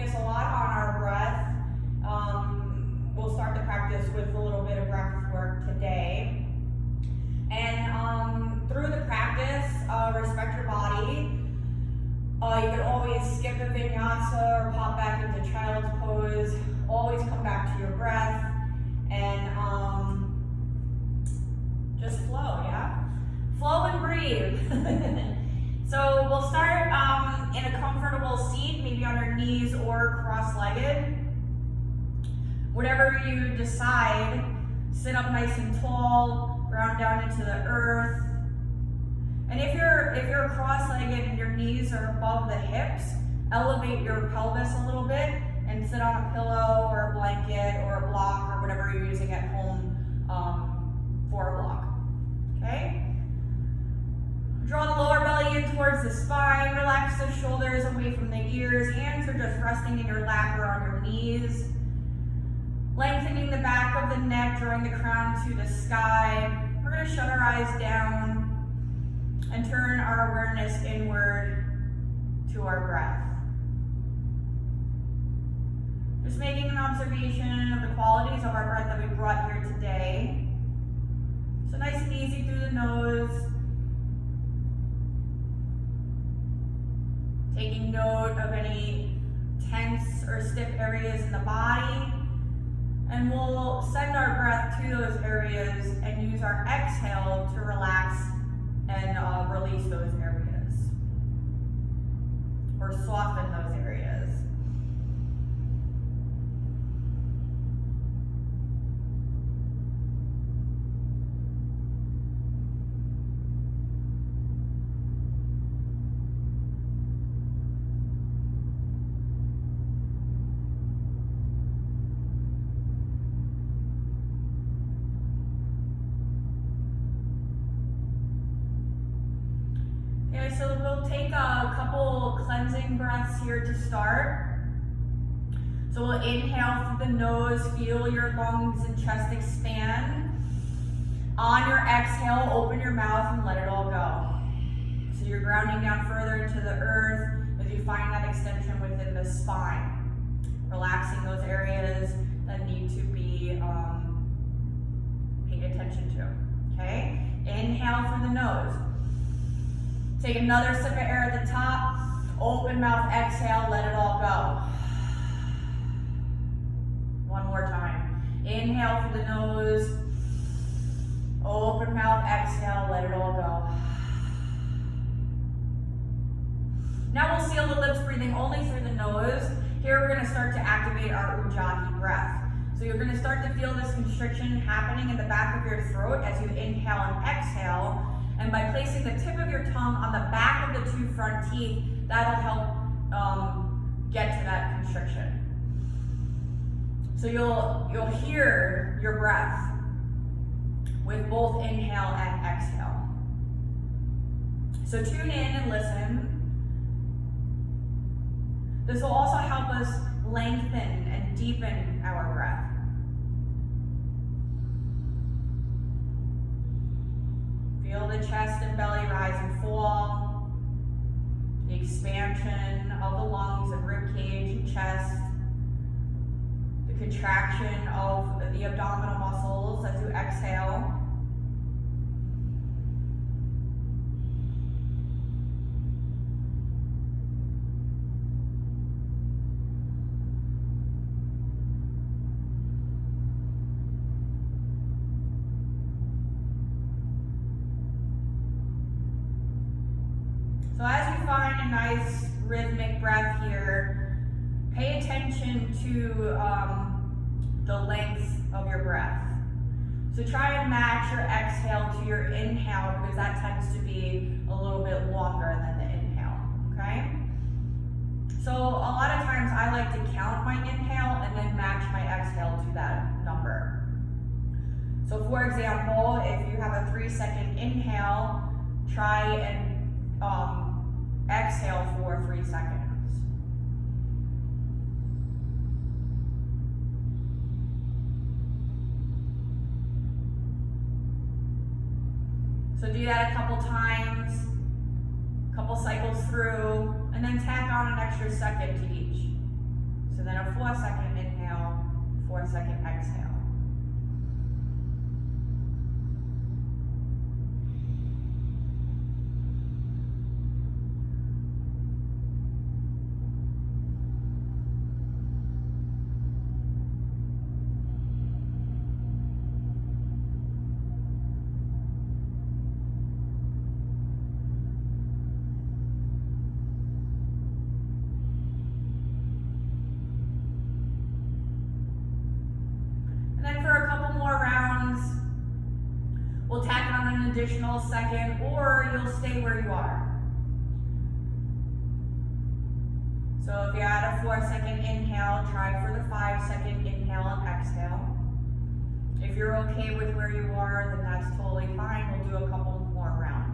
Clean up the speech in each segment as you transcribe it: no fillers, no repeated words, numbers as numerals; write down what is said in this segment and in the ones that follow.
focus a lot on our breath. We'll start the practice with a little bit of breath work today. And through the practice, respect your body. You can always skip a vinyasa or pop back into child's pose. Always come back to your breath and just flow, yeah? Flow and breathe. So we'll start in a comfortable seat, maybe on your knees or cross-legged. Whatever you decide, sit up nice and tall, ground down into the earth. And if you're cross-legged and your knees are above the hips, elevate your pelvis a little bit and sit on a pillow or a blanket or a block or whatever you're using at home for a block. Okay? Draw the lower belly in towards the spine. Relax the shoulders away from the ears. Hands are just resting in your lap or on your knees. Lengthening the back of the neck, drawing the crown to the sky. We're going to shut our eyes down and turn our awareness inward to our breath. Just making an observation of the qualities of our breath that we brought here today. So nice and easy through the nose. Taking note of any tense or stiff areas in the body. And we'll send our breath to those areas and use our exhale to relax and release those areas. Or soften those areas. So we'll take a couple cleansing breaths here to start. So we'll inhale through the nose, feel your lungs and chest expand. On your exhale, open your mouth and let it all go. So you're grounding down further into the earth as you find that extension within the spine. Relaxing those areas that need to be paid attention to. Okay? Inhale through the nose. Take another sip of air at the top. Open mouth, exhale, let it all go. One more time. Inhale through the nose. Open mouth, exhale, let it all go. Now we'll seal the lips, breathing only through the nose. Here we're going to start to activate our Ujjayi breath. So you're going to start to feel this constriction happening in the back of your throat as you inhale and exhale. And by placing the tip of your tongue on the back of the two front teeth, that'll help get to that constriction. So you'll hear your breath with both inhale and exhale. So tune in and listen. This will also help us lengthen and deepen our breath. Feel the chest and belly rise and fall. The expansion of the lungs and rib cage and chest. The contraction of the abdominal muscles as you exhale. So as you find a nice rhythmic breath here, pay attention to the length of your breath. So try and match your exhale to your inhale because that tends to be a little bit longer than the inhale, okay? So a lot of times I like to count my inhale and then match my exhale to that number. So for example, if you have a 3-second inhale, try and exhale for 3 seconds. So do that a couple times, a couple cycles through, and then tack on an extra second to each. So then a 4-second inhale, 4-second exhale. We'll tack on an additional second, or you'll stay where you are. So if you're at a 4-second inhale, try for the 5-second inhale and exhale. If you're okay with where you are, then that's totally fine. We'll do a couple more rounds.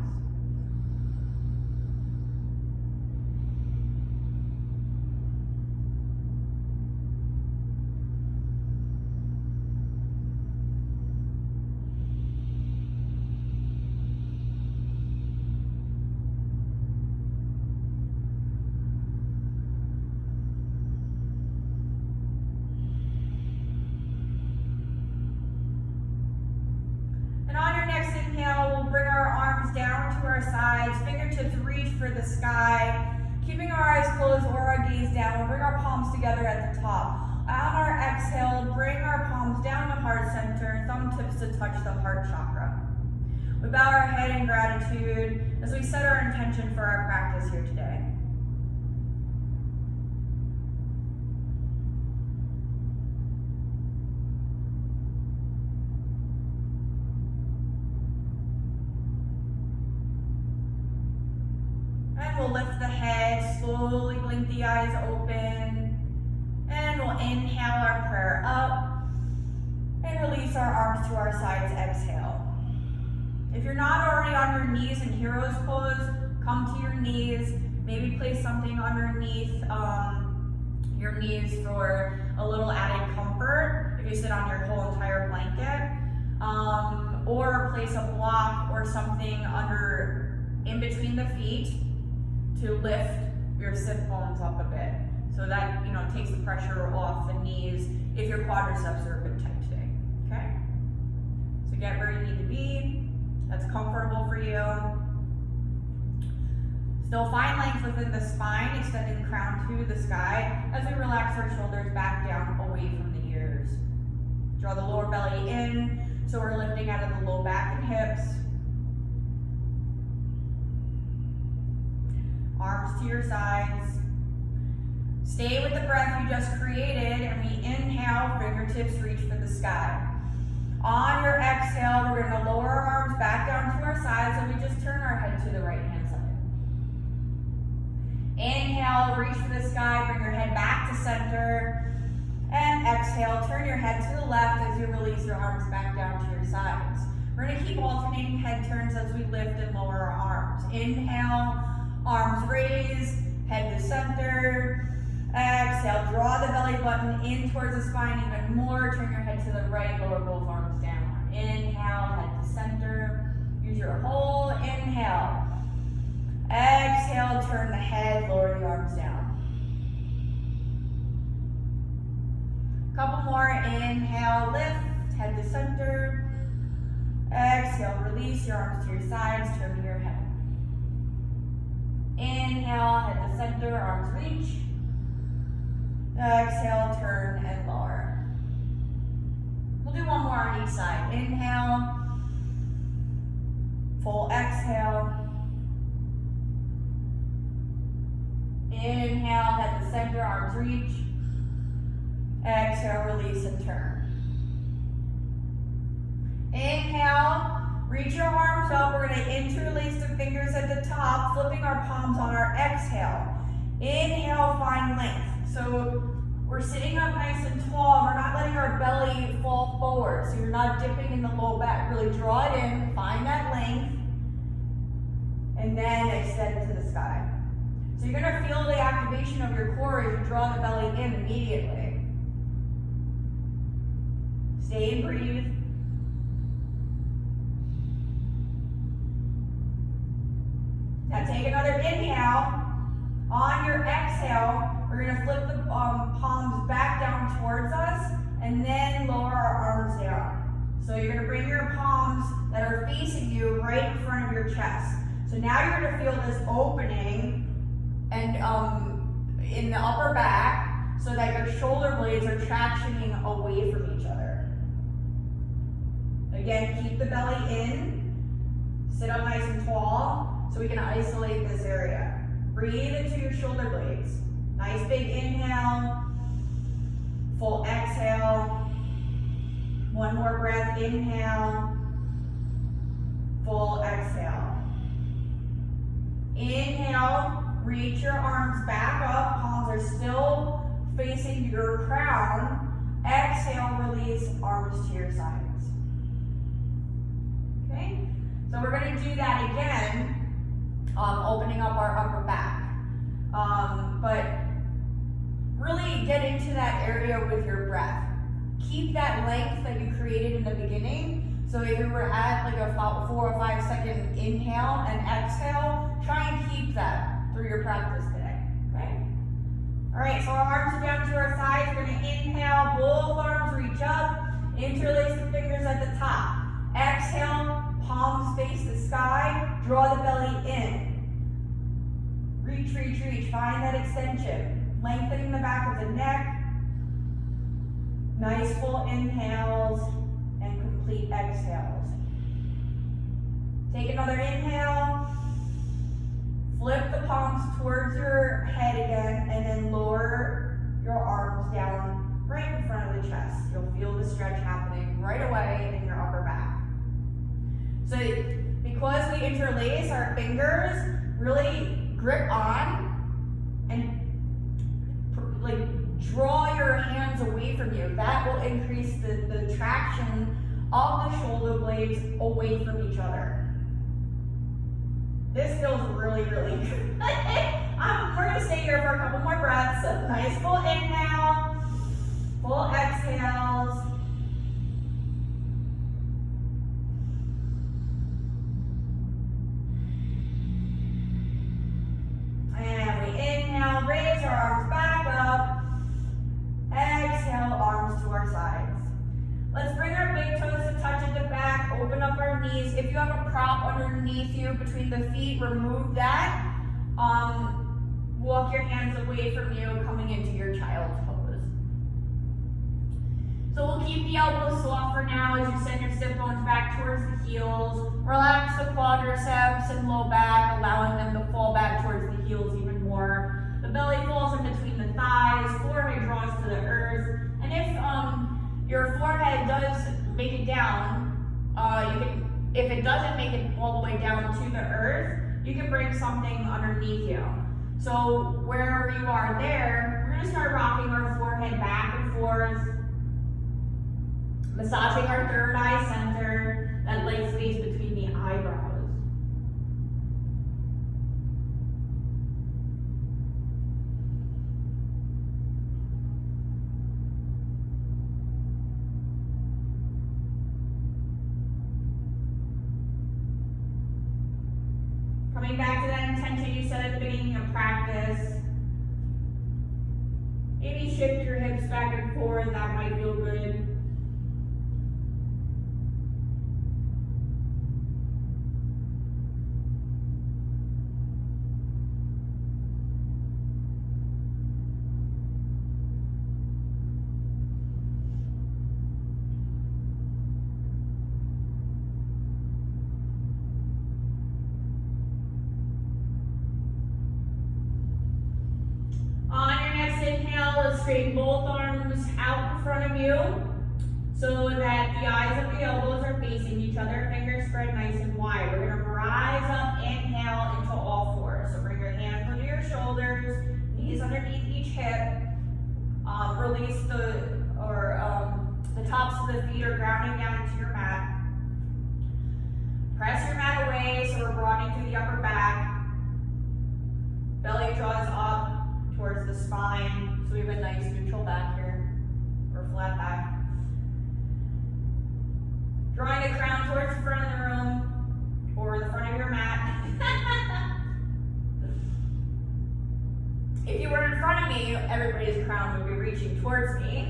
Bring our arms down to our sides, fingertips reach for the sky, keeping our eyes closed or our gaze down. We'll bring our palms together at the top. On our exhale, bring our palms down to heart center, thumb tips to touch the heart chakra. We bow our head in gratitude as we set our intention for our practice here today. We'll lift the head, slowly blink the eyes open, and we'll inhale our prayer up and release our arms to our sides, exhale. If you're not already on your knees in hero's pose, come to your knees, maybe place something underneath your knees for a little added comfort if you sit on your whole entire blanket, or place a block or something in between the feet to lift your sit bones up a bit. So that, takes the pressure off the knees if your quadriceps are a bit tight today, okay? So get where you need to be. That's comfortable for you. Still find length within the spine, extending the crown to the sky as we relax our shoulders back down away from the ears. Draw the lower belly in, so we're lifting out of the low back and hips. Arms to your sides. Stay with the breath you just created, and we inhale, fingertips reach for the sky. On your exhale, we're going to lower our arms back down to our sides, and we just turn our head to the right hand side. Inhale, reach for the sky, bring your head back to center, and exhale, turn your head to the left as you release your arms back down to your sides. We're going to keep alternating head turns as we lift and lower our arms. Inhale, arms raised, head to center. Exhale, draw the belly button in towards the spine even more. Turn your head to the right, lower both arms down. Inhale, head to center. Use your whole inhale. Exhale, turn the head, lower the arms down. Couple more. Inhale, lift, head to center. Exhale, release your arms to your sides, turn to your head. Inhale, head to center, arms reach. Exhale, turn and lower. We'll do one more on each side. Inhale, full exhale. Inhale, head to center, arms reach. Exhale, release and turn. Inhale, reach your arms up. We're going to interlace the fingers at the top, flipping our palms on our exhale. Inhale, find length. So we're sitting up nice and tall. We're not letting our belly fall forward. So you're not dipping in the low back. Really draw it in, find that length, and then extend to the sky. So you're going to feel the activation of your core as you draw the belly in immediately. Stay and breathe. Now take another inhale. On your exhale, we're gonna flip the palms back down towards us and then lower our arms down. So you're gonna bring your palms that are facing you right in front of your chest. So now you're gonna feel this opening and in the upper back so that your shoulder blades are tractioning away from each other. Again, keep the belly in, sit up nice and tall so we can isolate this area. Breathe into your shoulder blades. Nice big inhale, full exhale. One more breath, inhale, full exhale. Inhale, reach your arms back up, palms are still facing your crown. Exhale, release arms to your sides. Okay, so we're going to do that again, opening up our upper back. But really get into that area with your breath. Keep that length that you created in the beginning. So if you were at like a 4 or 5 second inhale and exhale, try and keep that through your practice today, okay? All right, so our arms are down to our sides. We're gonna inhale, both arms reach up, interlace the fingers at the top. Exhale, palms face the sky, draw the belly in. Reach, reach, reach, find that extension. Lengthening the back of the neck. Nice full inhales and complete exhales. Take another inhale. Flip the palms towards your head again and then lower your arms down right in front of the chest. You'll feel the stretch happening right away in your upper back. So because we interlace our fingers, really grip on and like draw your hands away from you. That will increase the traction of the shoulder blades away from each other. This feels really, really good. We're gonna stay here for a couple more breaths. So nice full inhale, full exhales. And we inhale, raise our arms back up. Exhale, arms to our sides. Let's bring our big toes to touch at the back, open up our knees. If you have a prop underneath you between the feet, remove that. Walk your hands away from you, coming into your child's pose. So we'll keep the elbows soft for now as you send your sit bones back towards the heels. Relax the quadriceps and low back, allowing them to fall back towards the heels even more. The belly falls in between the thighs, forehead draws to the earth. And if your forehead does make it down, if it doesn't make it all the way down to the earth, you can bring something underneath you. So wherever you are there, we're gonna start rocking our forehead back and forth, massaging our third eye center, that light space between the eyebrows. Coming back to that intention you set at the beginning of practice. Maybe shift your hips back and forth, that might feel good. Straighten both arms out in front of you so that the eyes of the elbows are facing each other, fingers spread nice and wide. We're going to rise up, inhale into all fours. So bring your hands under your shoulders, knees underneath each hip. Release the tops of the feet are grounding down into your mat. Press your mat away so we're broadening through the upper back. Belly draws up towards the spine. So we have a nice neutral back here, or flat back. Drawing the crown towards the front of the room, or the front of your mat. If you were in front of me, everybody's crown would be reaching towards me.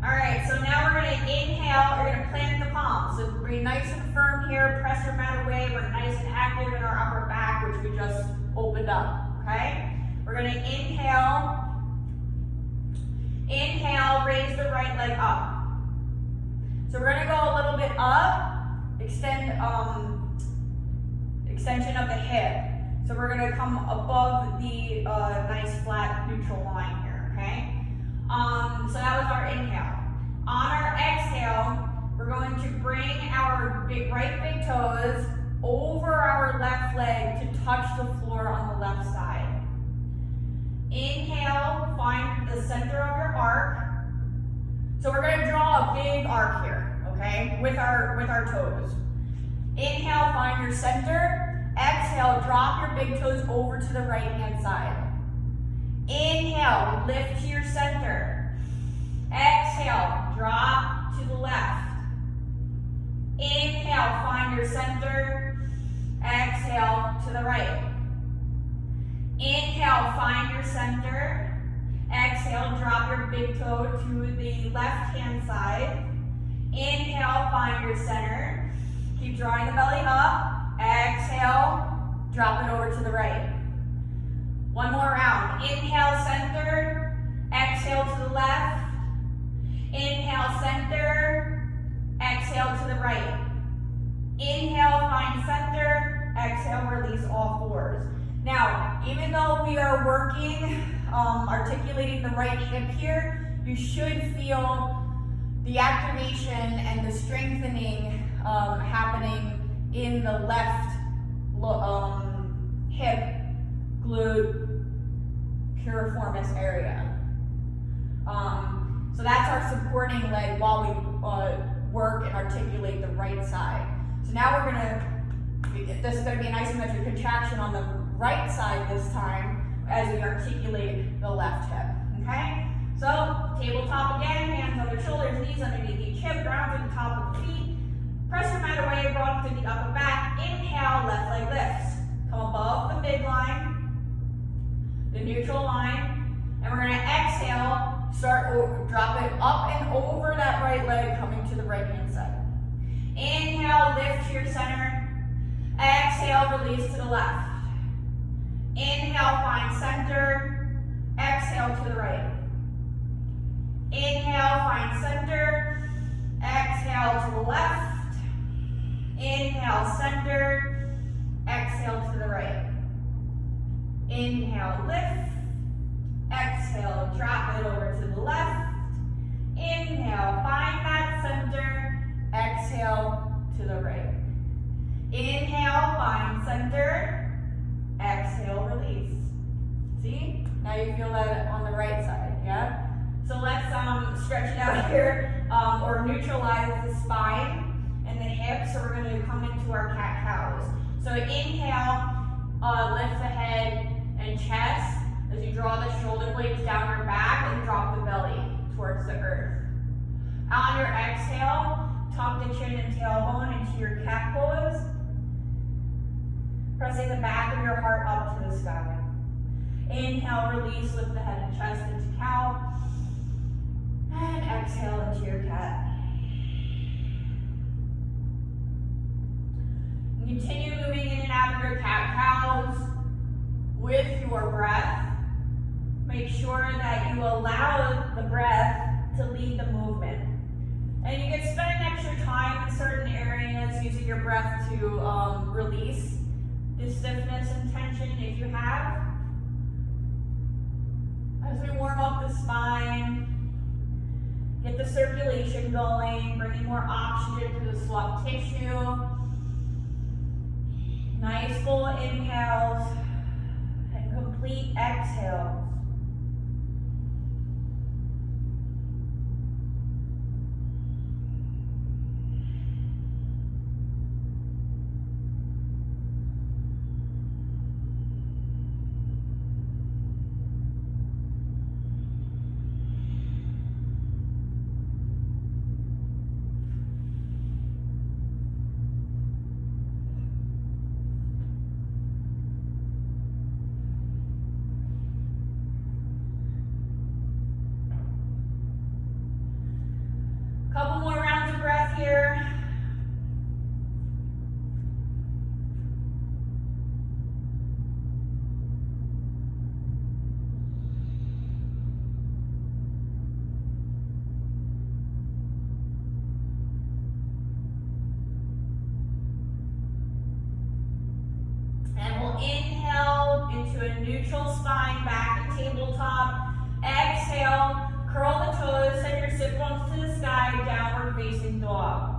All right, so now we're gonna inhale, we're gonna plant the palms. So breathe nice and firm here, press your mat away. We're nice and active in our upper back, which we just opened up, okay? We're gonna inhale, raise the right leg up. So we're gonna go a little bit up, extension of the hip. So we're gonna come above the nice flat neutral line here, okay? So that was our inhale. On our exhale, we're going to bring our right big toes over our left leg to touch the floor on the left side. Inhale, find the center of your arc. So we're going to draw a big arc here, okay, with our toes. Inhale, find your center. Exhale, drop your big toes over to the right hand side. Inhale, lift to your center. Exhale, drop to the left. Inhale, find your center. Exhale, to the right. Inhale, find your center. Exhale, drop your big toe to the left hand side. Inhale, find your center. Keep drawing the belly up. Exhale, drop it over to the right. One more round. Inhale, center. Exhale to the left. Inhale, center. Exhale to the right. Inhale, find center. Exhale, release all fours. Now, even though we are working, articulating the right hip here, you should feel the activation and the strengthening happening in the left hip, glute, piriformis area. So that's our supporting leg while we work and articulate the right side. So now we're this is gonna be an isometric contraction on the right side this time as we articulate the left hip, okay? So tabletop again, hands on the shoulders, knees underneath each hip, ground to the top of the feet. Press your mat away, broad through the upper back. Inhale, left leg lifts. Come above the midline, the neutral line, and we're gonna exhale, drop it up and over that right leg, coming to the right hand side. Inhale, lift to your center. Exhale, release to the left. Inhale, find center. Exhale to the right. Inhale, find center. Exhale to the left. Inhale, center. Exhale to the right. Inhale, lift. Exhale, drop it over to the left. Inhale, find that center. Exhale to the right. Inhale, find center. Exhale, release. See? Now you feel that on the right side, yeah? So let's stretch it out here, or neutralize the spine and the hips. So we're going to come into our cat-cows. So inhale, lift the head and chest as you draw the shoulder blades down your back and drop the belly towards the earth. On your exhale, tuck the chin and tailbone into your cat pose, pressing the back of your heart up to the sky. Inhale, release, lift the head and chest into cow. And exhale into your cat. Continue moving in and out of your cat-cows with your breath. Make sure that you allow the breath to lead the movement. And you can spend extra time in certain areas using your breath to release the stiffness and tension if you have. As we warm up the spine, get the circulation going, bringing more oxygen to the soft tissue. Nice full inhales and complete exhales. we'll inhale into a neutral spine, back in tabletop. Exhale, curl the toes, send your sit bones to the sky, downward facing dog.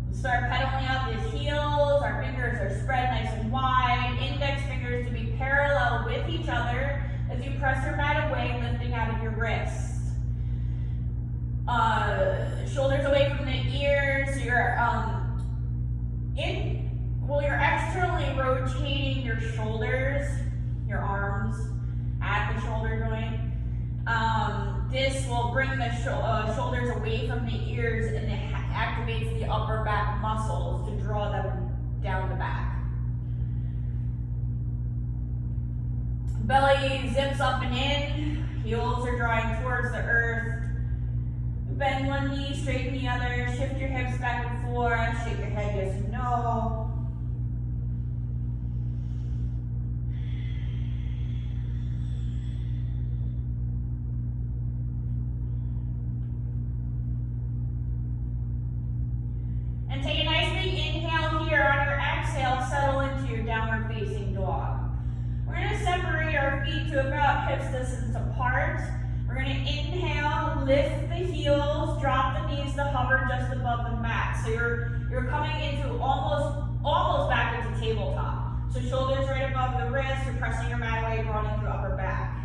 We'll start pedaling out the heels, our fingers are spread nice and wide, index fingers to be parallel with each other as you press your mat away, lifting out of your wrists. Shoulders away from the ears, you're externally rotating your shoulders, your arms at the shoulder joint. This will bring the shoulders away from the ears and it activates the upper back muscles to draw them down the back. Belly zips up and in, heels are drawing towards the earth. Bend one knee, straighten the other, shift your hips back and forth, shake your head yes and no. And take a nice big inhale here. On your exhale, settle into your downward facing dog. We're going to separate our feet to about hips distance apart. We're going to inhale, lift the heels, drop the knees to hover just above the mat. So you're coming into almost back into tabletop. So shoulders right above the wrists, you're pressing your mat away, broadening through upper back.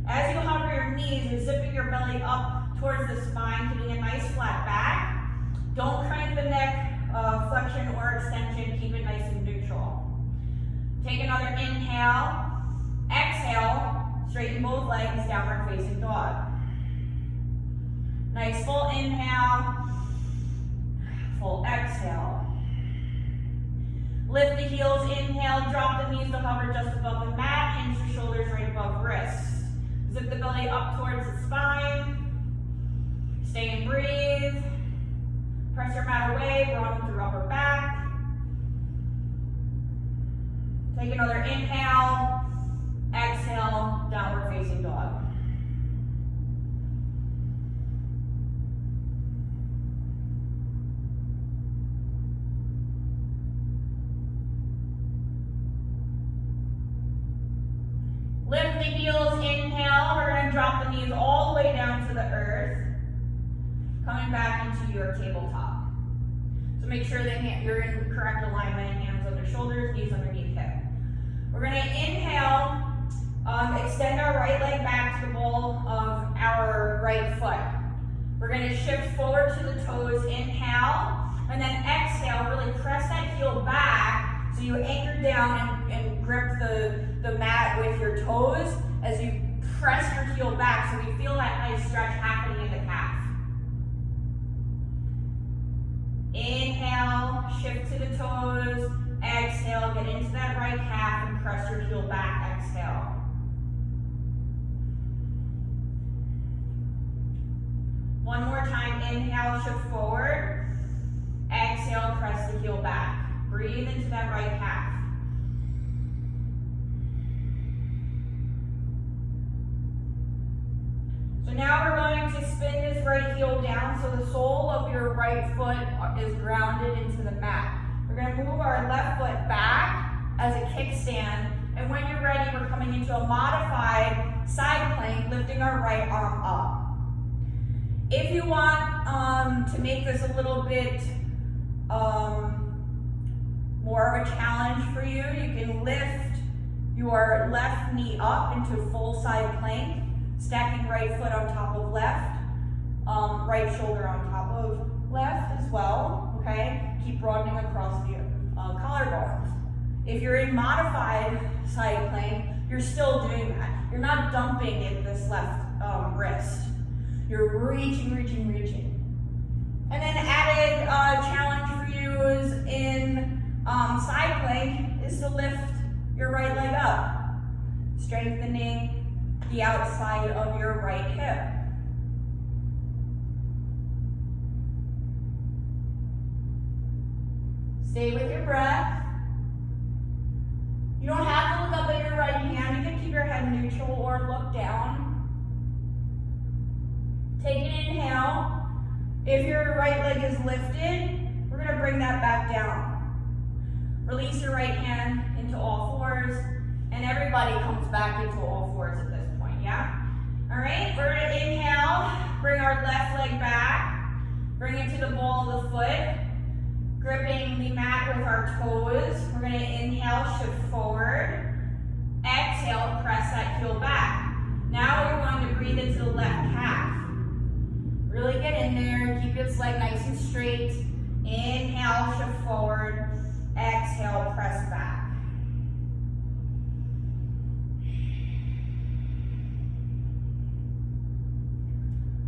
As you hover your knees, you're zipping your belly up towards the spine, getting a nice flat back. Don't crank the neck flexion or extension, keep it nice and neutral. Take another inhale, exhale. Straighten both legs, downward facing dog. Nice full inhale, full exhale. Lift the heels, inhale, drop the knees to hover just above the mat, hinge your shoulders right above wrists. Zip the belly up towards the spine. Stay and breathe. Press your mat away, broaden through upper back. Take another inhale. Exhale, downward facing dog. Lift the heels, inhale. We're going to drop the knees all the way down to the earth. Coming back into your tabletop. So make sure that you're in correct alignment, hands under shoulders, knees underneath hip. We're going to inhale. Extend our right leg back to the ball of our right foot. We're going to shift forward to the toes, inhale, and then exhale, really press that heel back so you anchor down and grip the mat with your toes as you press your heel back so we feel that nice stretch happening in the calf. Inhale, shift to the toes, exhale, get into that right calf and press your heel back, exhale. One more time, inhale, shift forward. Exhale, press the heel back. Breathe into that right calf. So now we're going to spin this right heel down so the sole of your right foot is grounded into the mat. We're going to move our left foot back as a kickstand, and when you're ready, we're coming into a modified side plank, lifting our right arm up. If you want to make this a little bit more of a challenge for you, you can lift your left knee up into full side plank, stacking right foot on top of left, right shoulder on top of left as well, okay? Keep broadening across the collarbones. If you're in modified side plank, you're still doing that. You're not dumping in this left wrist. You're reaching, reaching, reaching. And then added challenge for you is in side plank is to lift your right leg up, strengthening the outside of your right hip. Stay with your breath. You don't have to look up at your right hand. You can keep your head neutral or look down. Take an inhale. If your right leg is lifted, we're going to bring that back down. Release your right hand into all fours, and everybody comes back into all fours at this point, yeah? All right, we're gonna inhale, bring our left leg back, bring it to the ball of the foot, gripping the mat with our toes. We're gonna inhale, shift forward, exhale, press that heel back. Now you're going to breathe into the left calf. Really get in there, keep this leg nice and straight. Inhale, shift forward, exhale, press back.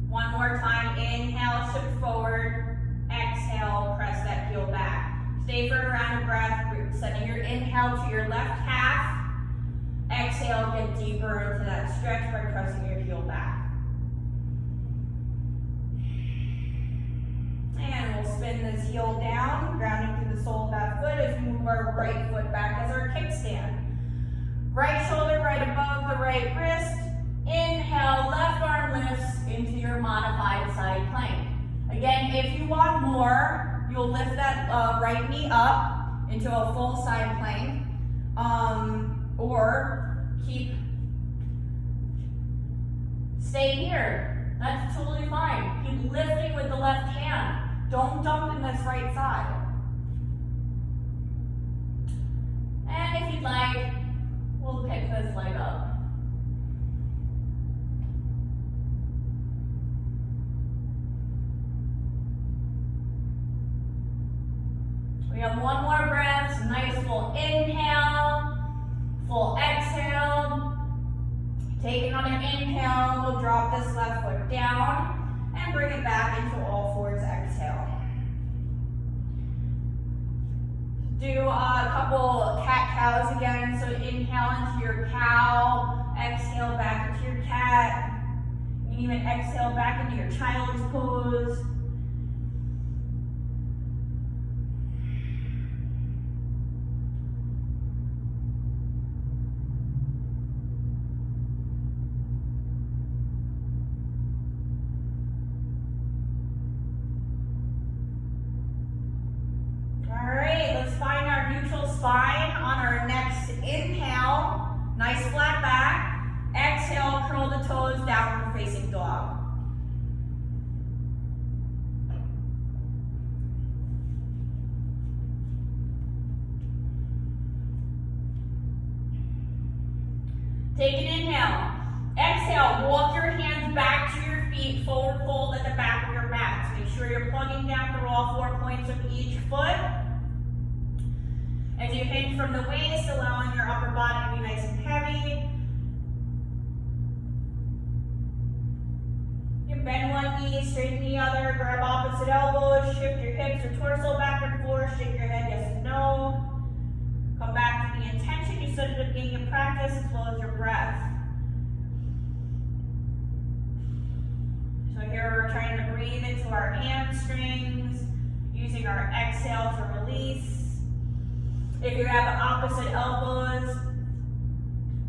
One more time, inhale, shift forward, exhale, press that heel back. Stay for a round of breath, sending your inhale to your left calf. Exhale, get deeper into that stretch by pressing your heel back. And we'll spin this heel down, grounding through the sole of that foot as we move our right foot back as our kickstand. Right shoulder right above the right wrist. Inhale, left arm lifts into your modified side plank. Again, if you want more, you'll lift that right knee up into a full side plank, or stay here. That's totally fine. Keep lifting with the left hand. Don't dump in this right side. And if you'd like, we'll pick this leg up. We have one more breath, so nice full inhale, full exhale. Take another inhale, we'll drop this left foot down and bring it back into all fours, exhale. Do a couple cat-cows again, so inhale into your cow, exhale back into your cat. You can even exhale back into your child's pose. Spine on our next inhale, nice flat back. Exhale, curl the toes, downward facing dog. Take an inhale. Exhale, walk your hands back to your feet, forward fold at the back of your mat. So make sure you're plugging down through all 4 points of each foot. As you hinge from the waist, allowing your upper body to be nice and heavy. You bend one knee, straighten the other, grab opposite elbows, shift your hips or torso back and forth, shake your head yes and no. Come back to the intention you set at the beginning of practice as well as your breath. So here we're trying to breathe into our hamstrings, using our exhale to release. If you have opposite elbows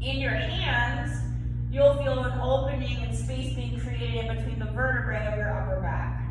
in your hands, you'll feel an opening and space being created in between the vertebrae of your upper back.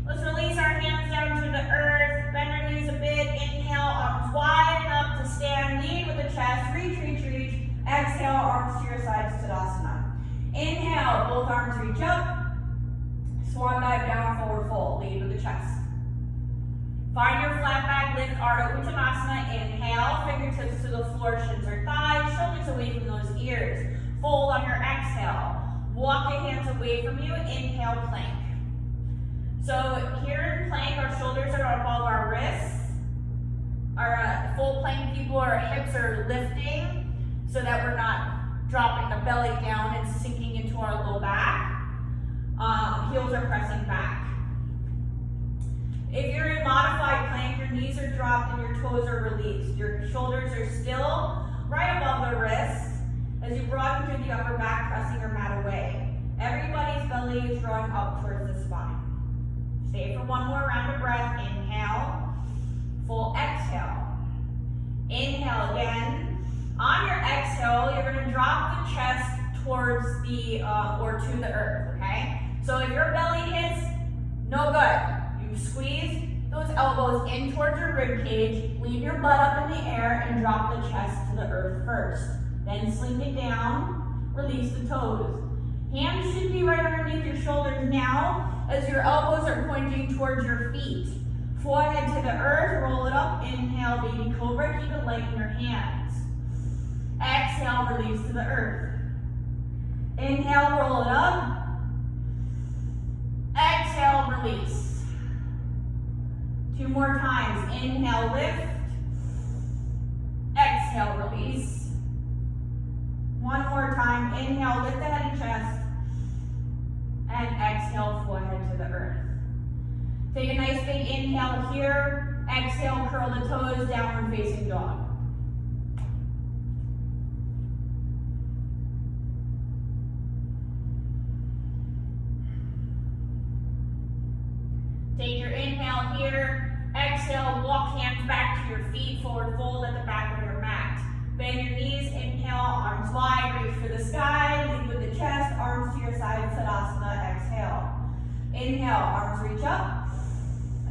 Let's release our hands down to the earth, bend our knees a bit, inhale, arms wide enough to stand, lead with the chest, reach, reach, reach. Exhale, arms to your sides, Tadasana. Inhale, both arms reach up, swan dive down, forward fold, lead with the chest. Find your flat back, lift, Ardha Uttanasana, inhale, fingertips to the floor, shins or thighs, shoulders away from those ears. Fold on your exhale, walk your hands away from you, inhale, plank. So here in plank, our shoulders are above our wrists. Our full plank people, our hips are lifting so that we're not dropping the belly down and sinking into our low back. Heels are pressing back. If you're in modified plank, your knees are dropped and your toes are released. Your shoulders are still right above the wrists as you broaden through the upper back, pressing your mat away. Everybody's belly is drawing up towards the spine. Stay for one more round of breath. Inhale, full exhale. Inhale again. On your exhale, you're going to drop the chest towards the, or to the earth, okay? So if your belly hits, no good. You squeeze those elbows in towards your rib cage, leave your butt up in the air, and drop the chest to the earth first. Then sling it down, release the toes. Hands should be right underneath your shoulders now as your elbows are pointing towards your feet. Forehead to the earth, roll it up, inhale, baby cobra, keep it light in your hands. Exhale, release to the earth. Inhale, roll it up. Exhale, release. 2 more times. Inhale, lift. Exhale, release. 1 more time. Inhale, lift the head and chest. And exhale, forehead to the earth. Take a nice big inhale here. Exhale, curl the toes, downward facing dog. Take your inhale here. Exhale, walk hands back to your feet, forward fold at the back of your mat. Bend your knees, inhale, arms wide, reach for the sky, lead with the chest, arms to your side, Tadasana, exhale. Inhale, arms reach up,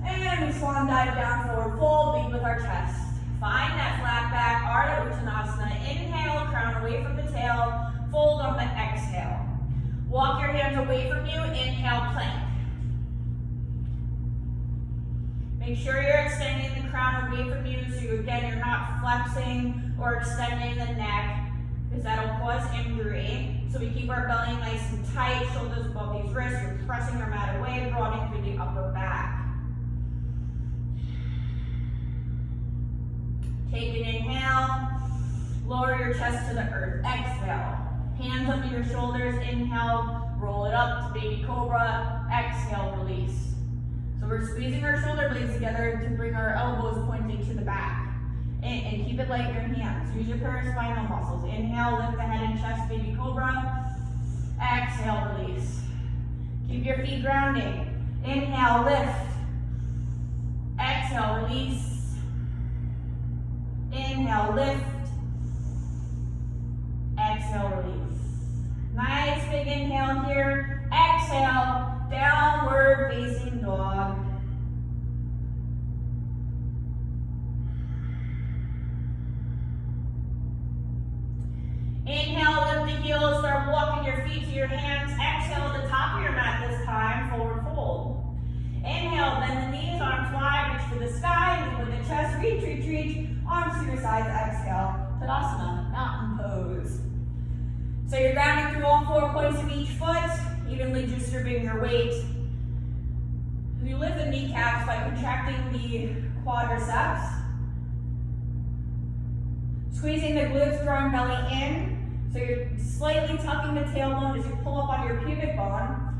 and we swan dive down, forward fold, lead with our chest. Find that flat back, Ardha Uttanasana. Inhale, crown away from the tail, fold on the exhale. Walk your hands away from you, inhale, plank. Make sure you're extending the crown away from you so you're not flexing or extending the neck because that'll cause injury. So we keep our belly nice and tight, shoulders above these wrists, you're pressing your mat away, broadening through the upper back. Take an inhale, lower your chest to the earth, exhale. Hands under your shoulders, inhale, roll it up to baby cobra, exhale, release. So we're squeezing our shoulder blades together to bring our elbows pointing to the back. And keep it light in your hands. Use your paraspinal muscles. Inhale, lift the head and chest, baby cobra. Exhale, release. Keep your feet grounding. Inhale, lift. Exhale, release. Inhale, lift. Exhale, release. Nice big inhale here. Exhale, downward facing dog. Inhale, lift the heels, start walking your feet to your hands. Exhale at the top of your mat this time, forward fold. Inhale, bend the knees, arms wide, reach for the sky, lead with the chest, reach, reach, reach. Arms to your sides, exhale. Tadasana, mountain pose. So you're grounding through all 4 points of each foot, evenly distributing your weight. You lift the kneecaps by contracting the quadriceps. Squeezing the glutes, drawing belly in. So you're slightly tucking the tailbone as you pull up on your pubic bone.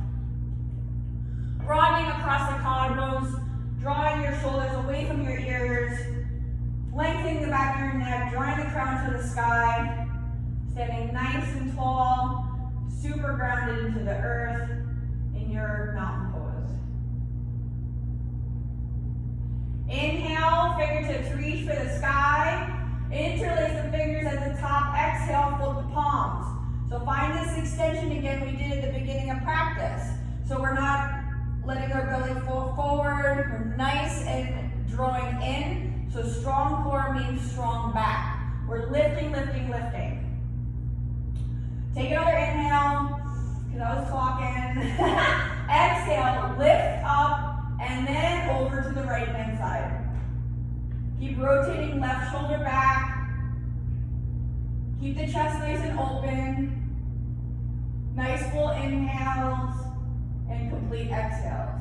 Broadening across the collarbones, drawing your shoulders away from your ears. Lengthening the back of your neck, drawing the crown to the sky. Standing nice and tall, super grounded into the earth in your mountain pose. Inhale, fingertips reach for the sky. Interlace the fingers at the top. Exhale, flip the palms. So find this extension again we did at the beginning of practice. So we're not letting our belly fall forward. We're nice and drawing in. So strong core means strong back. We're lifting, lifting, lifting. Take another inhale, because I was talking. Exhale, lift up, and then over to the right hand side. Keep rotating left shoulder back. Keep the chest nice and open. Nice full inhales and complete exhales.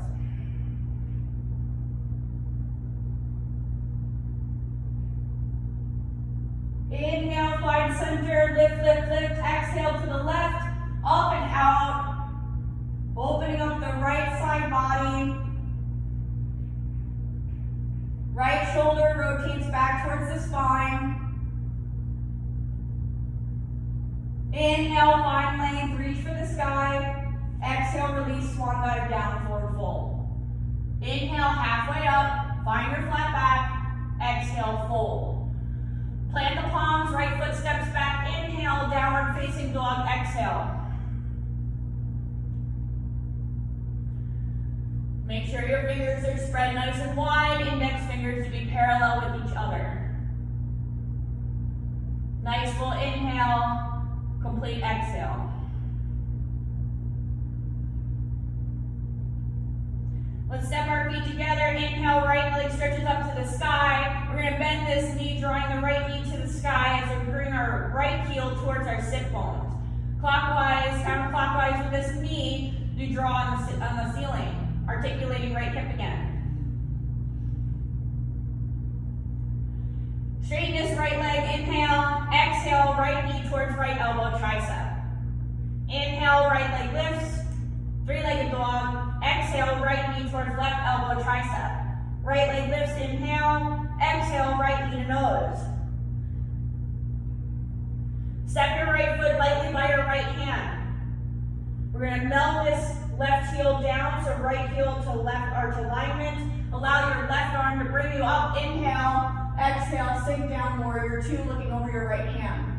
Inhale, find center, lift, lift, lift. Exhale to the left, up and out. Opening up the right side body. Right shoulder rotates back towards the spine. Inhale, find length, reach for the sky. swan dive down, forward fold. Inhale, halfway up, find your flat back, exhale, fold. Plant the palms, right foot steps back, inhale, downward facing dog, exhale. Make sure your fingers are spread nice and wide, index fingers to be parallel with each other. Nice full inhale, complete exhale. Let's step our feet together. Inhale, right leg stretches up to the sky. We're going to bend this knee, drawing the right knee to the sky as we bring our right heel towards our sit bones. Clockwise, counterclockwise with this knee, you draw on the ceiling. Articulating right hip again. Straighten this right leg, inhale, exhale, right knee towards right elbow, tricep. Inhale, right leg lifts, three-legged dog. Exhale, right knee towards left elbow, tricep. Right leg lifts, inhale, exhale, right knee to nose. Step your right foot lightly by your right hand. We're going to melt this left heel down, so right heel to left arch alignment. Allow your left arm to bring you up. Inhale, exhale, sink down, warrior two, looking over your right hand.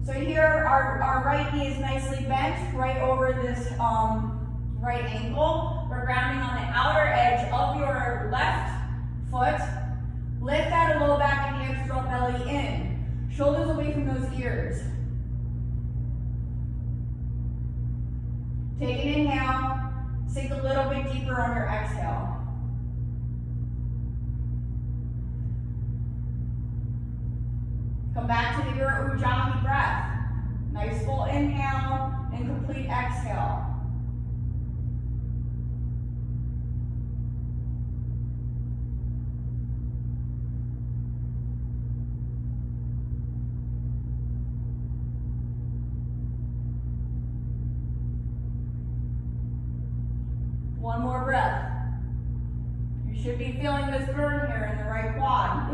So here, our right knee is nicely bent, right over this right ankle. We're grounding on the outer edge of your left foot. Lift that low back and hips, draw belly in. Shoulders away from those ears. Take an inhale, sink a little bit deeper on your exhale. Come back to your Ujjayi breath. Nice full inhale and complete exhale. One more breath. You should be feeling this burn here in the right quad.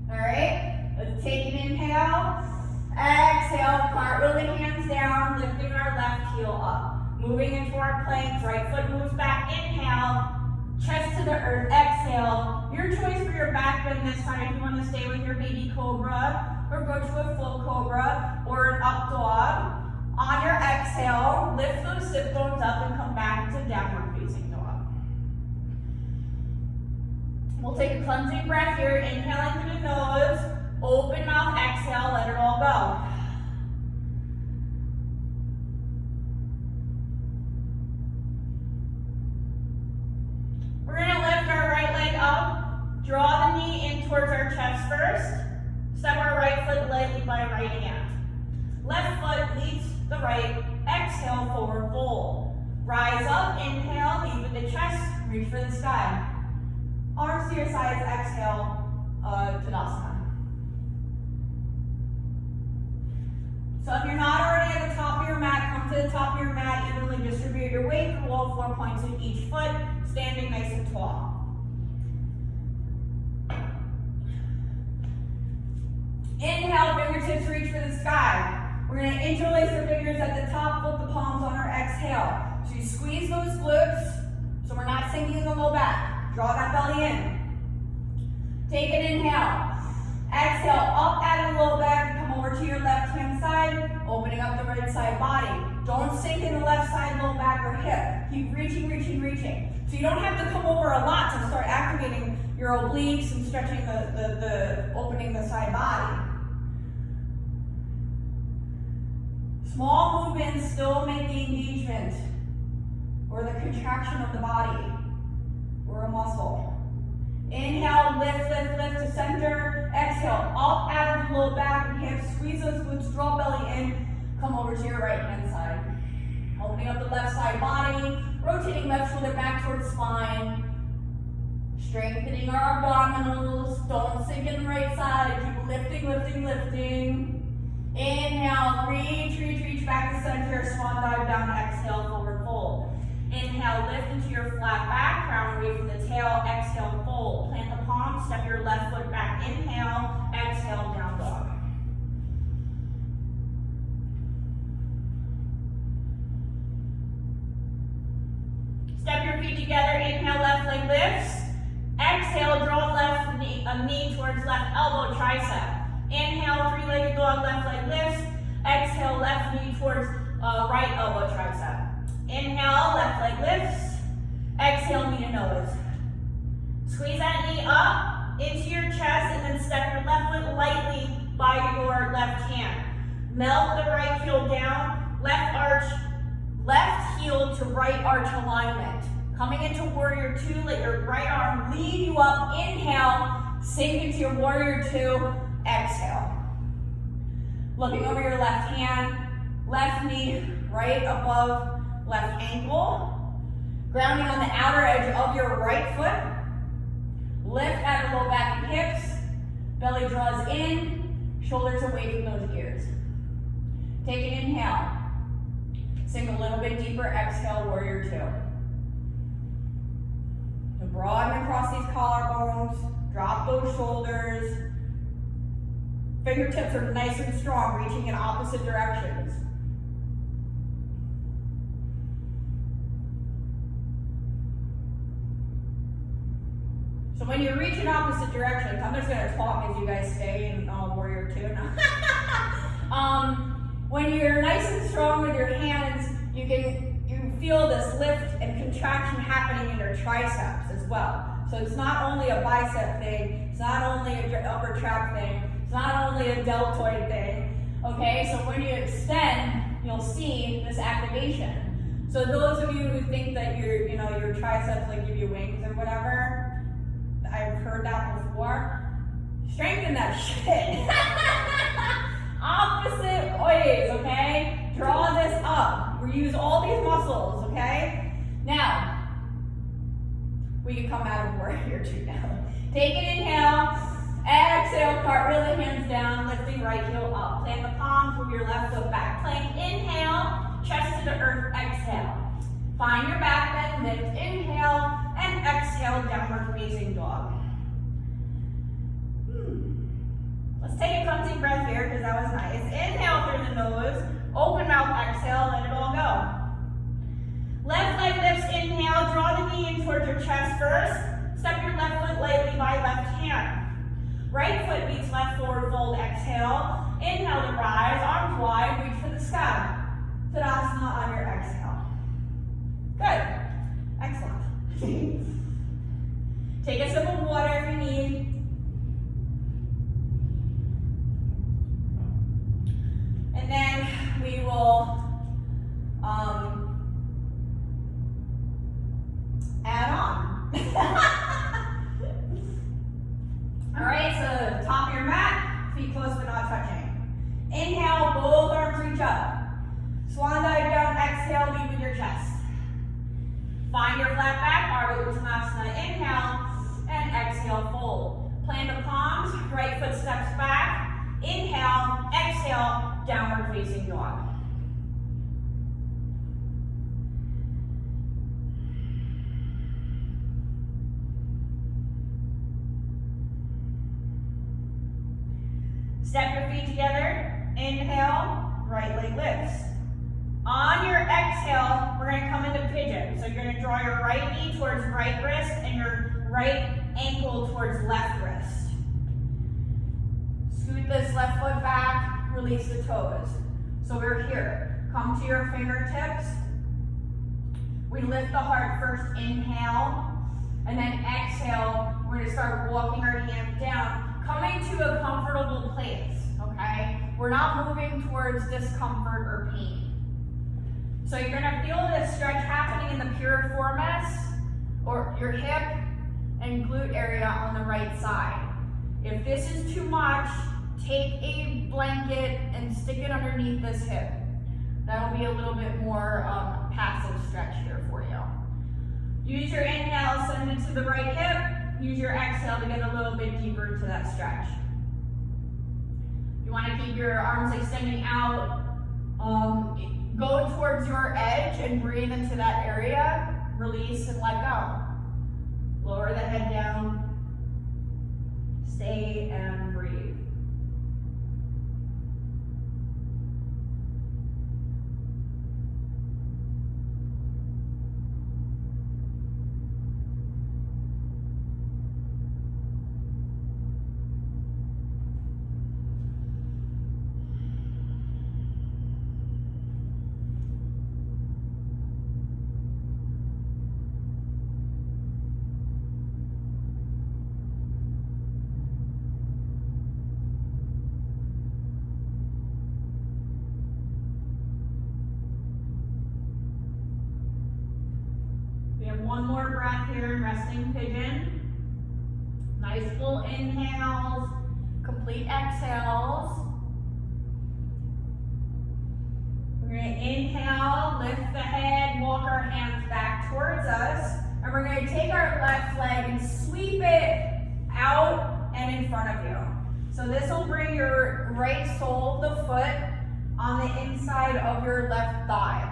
All right, let's take an inhale. Exhale, cartwheeling hands down, lifting our left heel up. Moving into our plank, right foot moves back, inhale. Chest to the earth, exhale. Your choice for your back bend this time. If you want to stay with your baby cobra, or go to a full cobra, or an up dog. On your exhale, lift those sit bones up and come back to downward facing dog. We'll take a cleansing breath here, inhaling through the nose, open mouth, exhale, let it all go. We're going to lift our right leg up, draw the knee in towards our chest first, step our right foot lightly by right hand. Left foot leads the right, exhale, forward fold. Rise up, inhale, lead with the chest, reach for the sky. Arms to your sides, exhale, Tadasana. So if you're not already at the top of your mat, come to the top of your mat, evenly distribute your weight through all 4 points of each foot, standing nice and tall. Inhale, fingertips reach for the sky. We're going to interlace the fingers at the top, flip the palms on our exhale. So you squeeze those glutes, so we're not sinking in the low back. Draw that belly in. Take an inhale. Exhale, up out of the low back, come over to your left-hand side, opening up the right side body. Don't sink in the left side, low back, or hip. Keep reaching, reaching, reaching. So you don't have to come over a lot to start activating your obliques and stretching opening the side body. Small movements still make the engagement or the contraction of the body or a muscle. Inhale, lift, lift, lift to center. Exhale, up out of the low back and hips. Squeeze those glutes, draw belly in. Come over to your right hand side. Opening up the left side body. Rotating left shoulder back towards spine. Strengthening our abdominals. Don't sink in the right side. Keep lifting, lifting, lifting. Inhale, reach, reach, reach back to center, swan dive down, exhale, forward fold. Inhale, lift into your flat back, crown away from the tail, exhale, fold. Plant the palms, step your left foot back, inhale, exhale, down dog. leg lifts. Exhale, draw left knee towards left elbow, tricep. Inhale, three-legged dog, left leg lifts. Exhale, left knee towards right elbow, tricep. Inhale, left leg lifts. Exhale, knee to nose. Squeeze that knee up into your chest and then step your left foot lightly by your left hand. Melt the right heel down, left heel to right arch alignment. Coming into warrior two, let your right arm lead you up. Inhale, sink into your warrior two, exhale. Looking over your left hand, left knee right above left ankle. Grounding on the outer edge of your right foot. Lift at the low back and hips. Belly draws in, shoulders away from those ears. Take an inhale. Sink a little bit deeper, exhale, warrior two. So broaden across these collarbones, drop those shoulders. Fingertips are nice and strong, reaching in opposite directions. So when you reach in opposite directions, I'm just going to talk as you guys stay in warrior two. When you're nice and strong with your hands, you feel this lift and contraction happening in your triceps as well. So it's not only a bicep thing, it's not only a upper trap thing, it's not only a deltoid thing. Okay, so when you extend, you'll see this activation. So those of you who think that your triceps like give you wings or whatever, I've heard that before. Strengthen that shit. Opposite ways, okay? Draw this up. We use all these muscles, okay? Now, we can come out of warrior two now. Take an inhale. Exhale, cartwheel the hands down, lifting right heel up. Plant the palms, move your left foot back. Plank, inhale, chest to the earth, exhale. Find your back bend, lift, inhale, and exhale, downward facing dog. Let's take a cleansing breath here, because that was nice. Inhale through the nose, open mouth, exhale, let it all go. Left leg lifts, inhale, draw the knee in towards your chest first. Step your left foot lightly by left hand. Right foot meets left forward fold, exhale. Inhale to rise, arms wide, reach for the sky. Tadasana on your exhale. Good. Excellent. Take a sip of water if you need. And then we will add on. All right, so top of your mat, feet close but not touching. Inhale, both arms reach up. Swan dive down, exhale, lead with your chest. Find your flat back, Ardha Uttanasana, inhale, and exhale, fold. Plant the palms, right foot steps back. Inhale, exhale, downward facing dog. Step your feet together. Inhale, right leg lifts. On your exhale, we're going to come into pigeon. So you're going to draw your right knee towards right wrist and your right ankle towards left wrist. Scoot this left foot back, release the toes. So we're here. Come to your fingertips. We lift the heart first, inhale, and then exhale. We're going to start walking our hands down, coming to a comfortable place, okay? We're not moving towards discomfort or pain. So you're going to feel this stretch happening in the piriformis, or your hip and glute area on the right side. If this is too much, take a blanket and stick it underneath this hip. That'll be a little bit more passive stretch here for you. Use your inhale, send it to the right hip. Use your exhale to get a little bit deeper into that stretch. You want to keep your arms extending out. Go towards your edge and breathe into that area. Release and let go. Lower the head down. Stay and breathe. resting pigeon. Nice full inhales, complete exhales. We're going to inhale, lift the head, walk our hands back towards us. And we're going to take our left leg and sweep it out and in front of you. So this will bring your right sole of the foot on the inside of your left thigh.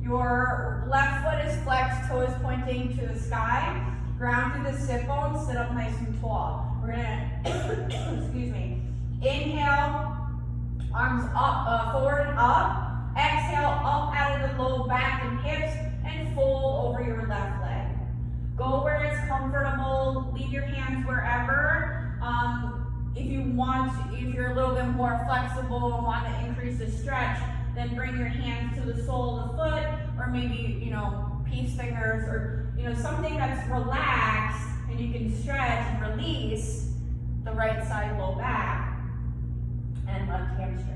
Your left foot is flexed, toes pointing to the sky. Ground through the sit bones, sit up nice and tall. We're gonna, excuse me, inhale, arms up, forward and up. Exhale, up out of the low back and hips, and fold over your left leg. Go where it's comfortable, leave your hands wherever. If you're a little bit more flexible and want to increase the stretch, then bring your hands to the sole of the foot, or maybe, peace fingers, or, something that's relaxed and you can stretch and release the right side low back and left hamstring.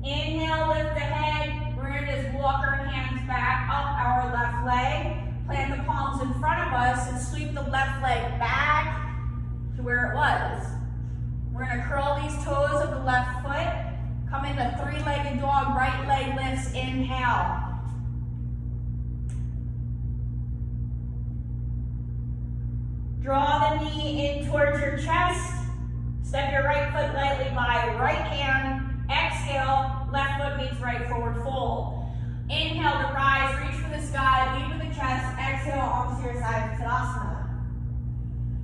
Inhale, lift the head. We're going to just walk our hands back up our left leg. Plant the palms in front of us and sweep the left leg back to where it was. We're going to curl these toes of the left foot. Come into three-legged dog. Right leg lifts. Inhale. Draw the knee in towards your chest. Step your right foot lightly by right hand. Exhale, left foot meets right forward fold. Inhale to rise, reach for the sky, lead with the chest. Exhale, arms to your side, Tadasana.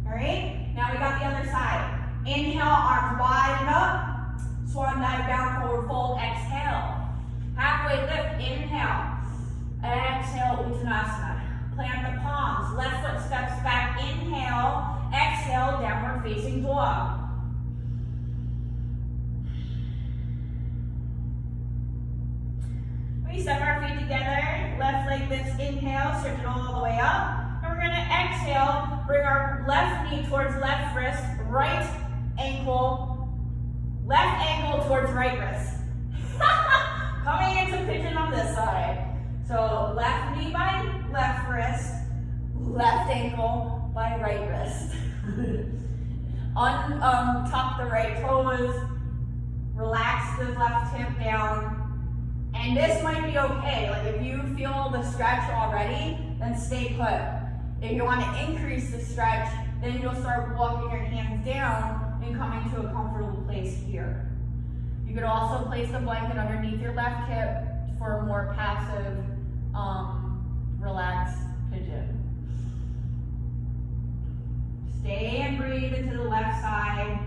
All right, now we got the other side. Inhale, arms wide and up. Swan dive down, forward fold. Exhale. Halfway lift, inhale. Exhale, Uttanasana. Plant the palms, left foot steps back. Inhale, exhale, downward facing dog. We step our feet together, left leg lifts, inhale, stretch it all the way up. And we're gonna exhale, bring our left knee towards left wrist, right ankle towards right wrist. Coming into pigeon on this side. So left knee by left wrist, left ankle by right wrist. Tuck the right toes, relax the left hip down. And this might be okay. Like if you feel the stretch already, then stay put. If you want to increase the stretch, then you'll start walking your hands down and coming to a comfortable place here. You could also place the blanket underneath your left hip for a more passive, relaxed pigeon. Stay and breathe into the left side.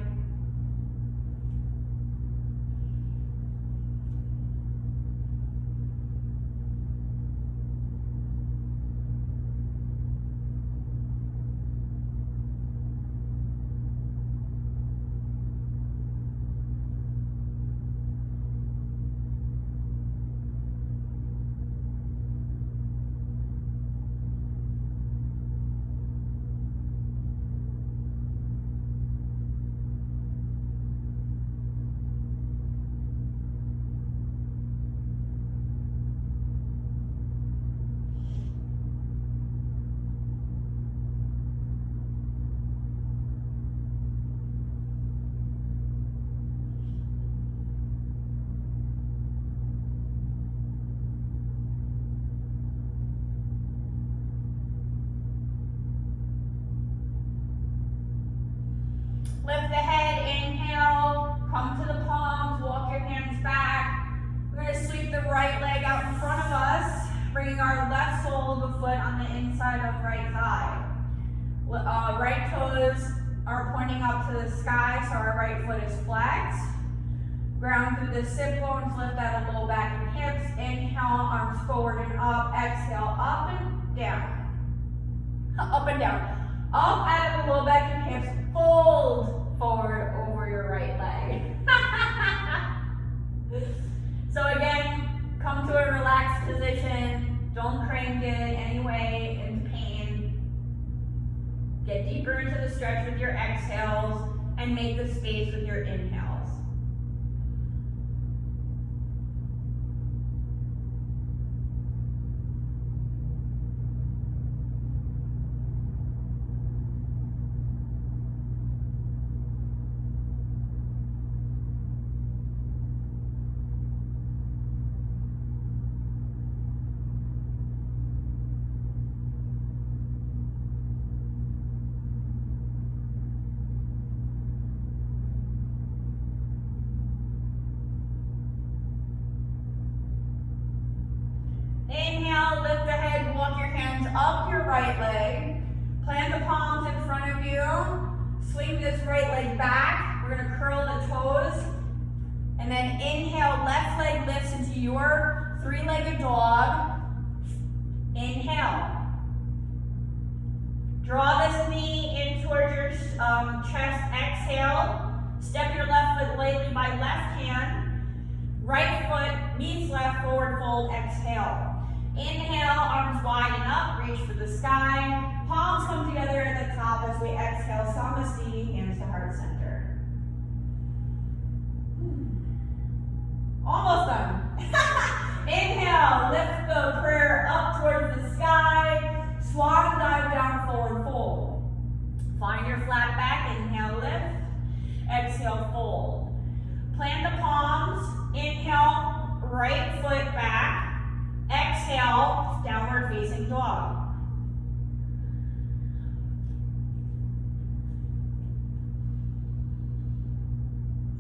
Lift the head, inhale, come to the palms, walk your hands back. We're going to sweep the right leg out in front of us, bringing our left sole of the foot on the inside of right thigh. Right toes are pointing up to the sky, so our right foot is flexed. Ground through the sit bones, lift out of low back and hips. Inhale, arms forward and up. Exhale, up and down. Up and down. Up out of the low back and hips. Fold forward over your right leg. So again, come to a relaxed position. Don't crank it anyway in pain. Get deeper into the stretch with your exhales and make the space with your inhales. Inhale, lift the head, walk your hands up your right leg. Plant the palms in front of you. Swing this right leg back. We're going to curl the toes. And then inhale, left leg lifts into your three-legged dog. Inhale. Draw this knee in towards your chest. Exhale. Step your left foot lightly by left hand. Right foot meets left, forward fold, exhale. Inhale, arms widen up, reach for the sky. Palms come together at the top as we exhale. Samasthiti, hands to heart center. Almost done. Inhale, lift the prayer up towards the sky. Swan dive down, forward fold. Find your flat back, inhale, lift. Exhale, fold. Plant the palms. Inhale, right foot back. Exhale, downward facing dog.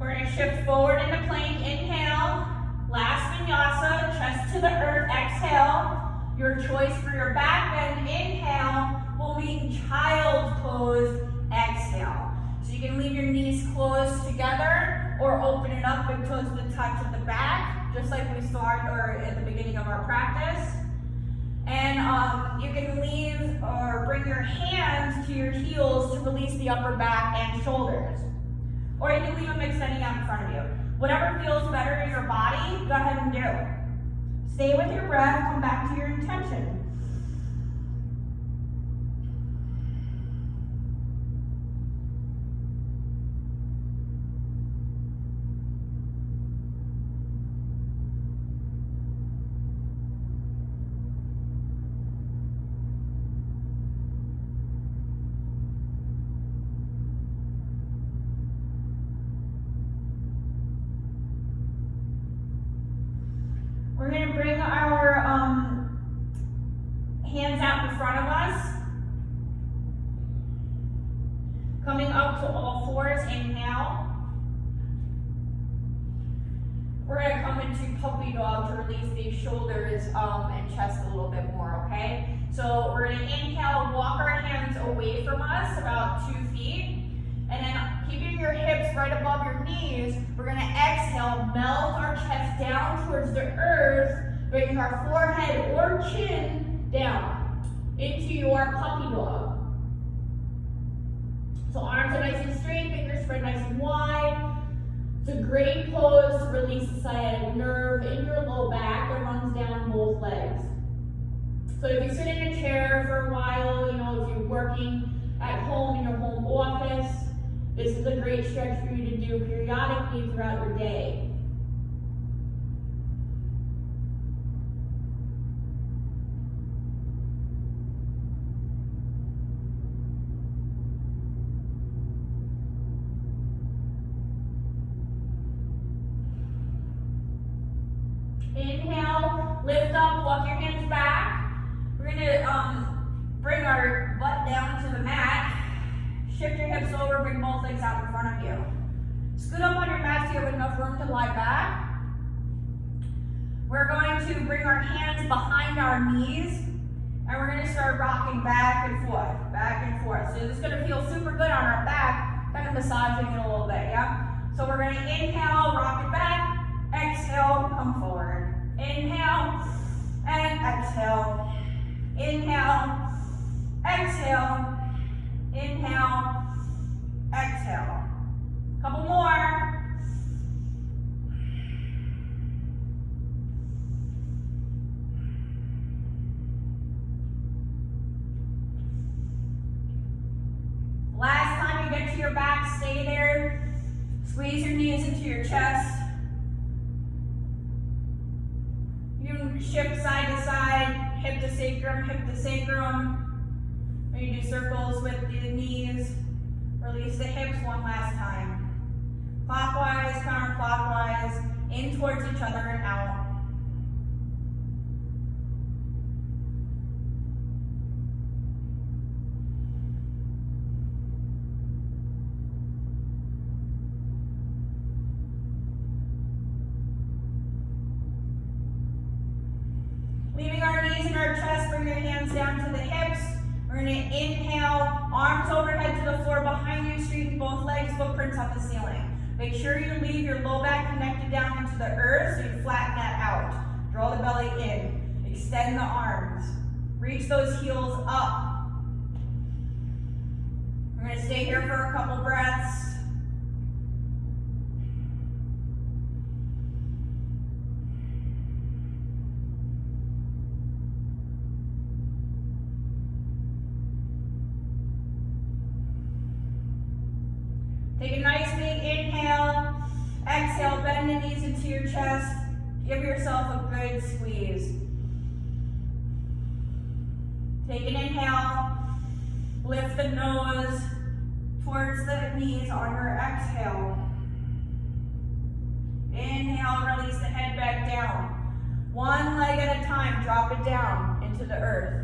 We're going to shift forward into plank. Inhale. Last vinyasa, chest to the earth. Exhale. Your choice for your back bend. Inhale. We'll meet in child's pose. Exhale. So you can leave your knees close together or open it up, big toes to the touch at the back, just like we started or at the beginning of our practice. And you can leave or bring your hands to your heels to release the upper back and shoulders. Or you can leave them extending out in front of you. Whatever feels better in your body, go ahead and do. Stay with your breath, come back to your intention. We're going to bring our hands out in front of us. Coming up to all fours, inhale. We're going to come into puppy dog to release these shoulders and chest a little bit more, okay? So we're going to inhale, walk our hands away from us about 2 feet. And then keeping your hips right above your knees, we're going to exhale, melt our chest down towards the earth, bringing our forehead or chin down into your puppy dog. So arms are nice and straight, fingers spread nice and wide. It's a great pose to release the sciatic nerve in your low back that runs down both legs. So if you sit in a chair for a while, if you're working at home in your home office, this is a great stretch for you to do periodically throughout your day. Inhale, lift up, walk your hands back. We're going to bring our butt down to the mat. Shift your hips over, bring both legs out in front of you. Scoot up on your mat so you have enough room to lie back. We're going to bring our hands behind our knees, and we're going to start rocking back and forth, back and forth. So this is going to feel super good on our back, kind of massaging it a little bit, yeah? So we're going to inhale, rock it back, exhale, come forward. Inhale, and exhale. Inhale, exhale. Inhale, exhale. Couple more. Last time you get to your back, stay there. Squeeze your knees into your chest. You can shift side to side, hip to sacrum, hip to sacrum. When you do circles with the knees, release the hips one last time. Clockwise, counterclockwise, in towards each other and out. Leaving our knees in our chest, bring your hands down to the hips. We're going to inhale, arms overhead to the floor behind you, straighten both legs, footprints on the ceiling. Make sure you leave your low back connected down into the earth so you flatten that out. Draw the belly in. Extend the arms. Reach those heels up. We're going to stay here for a couple breaths. Take a nice big inhale. Exhale, bend the knees into your chest. Give yourself a good squeeze. Take an inhale. Lift the nose towards the knees on your exhale. Inhale, release the head back down. One leg at a time, drop it down into the earth.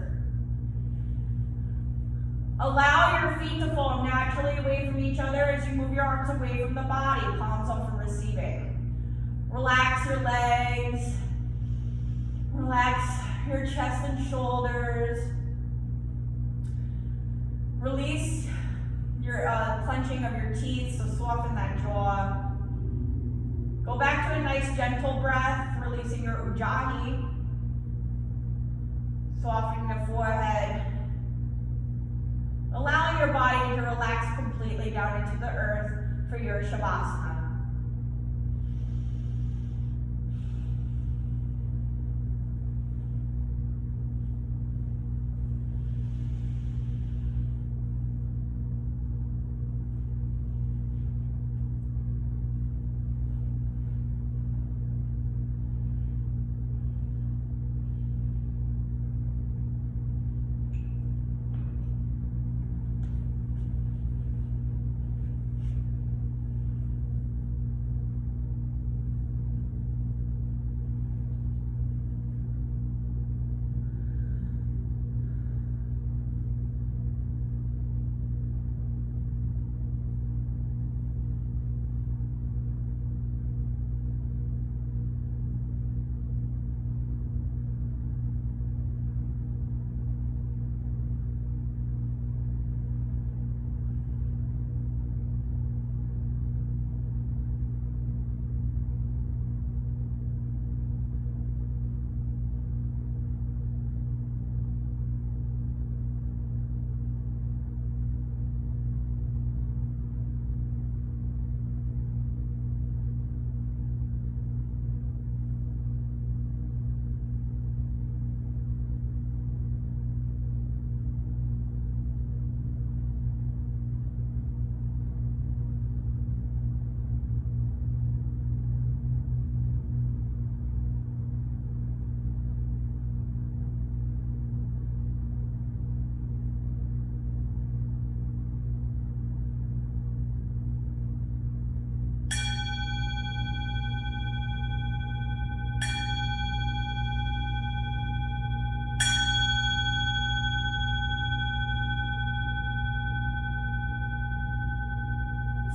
Allow your feet to fall naturally away from each other as you move your arms away from the body, palms up for receiving. Relax your legs. Relax your chest and shoulders. Release your clenching of your teeth, so soften that jaw. Go back to a nice gentle breath, releasing your ujjayi. Softening the forehead. Allowing your body to relax completely down into the earth for your shavasana.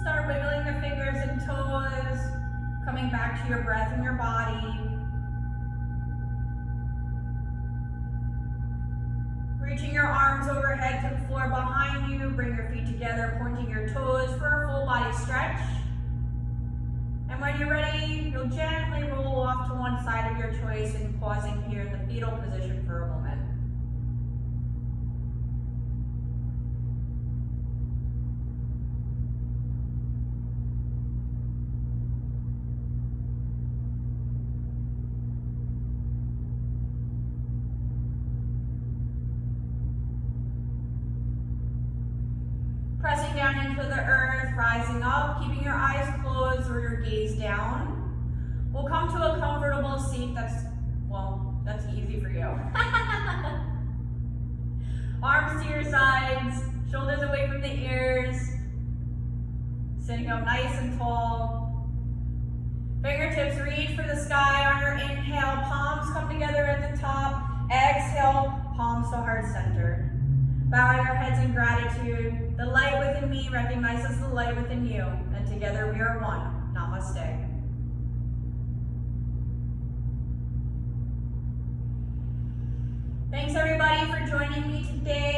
Start wiggling the fingers and toes, coming back to your breath and your body. Reaching your arms overhead to the floor behind you, bring your feet together, pointing your toes for a full body stretch. And when you're ready, you'll gently roll off to one side of your choice and pausing here in the fetal position for a moment. with the earth, rising up, keeping your eyes closed or your gaze down. We'll come to a comfortable seat that's easy for you. Arms to your sides, shoulders away from the ears. Sitting up nice and tall. Fingertips reach for the sky on your inhale. Palms come together at the top. Exhale, palms to heart center. Bowing our heads in gratitude. The light within me recognizes the light within you. And together we are one. Namaste. Thanks everybody for joining me today.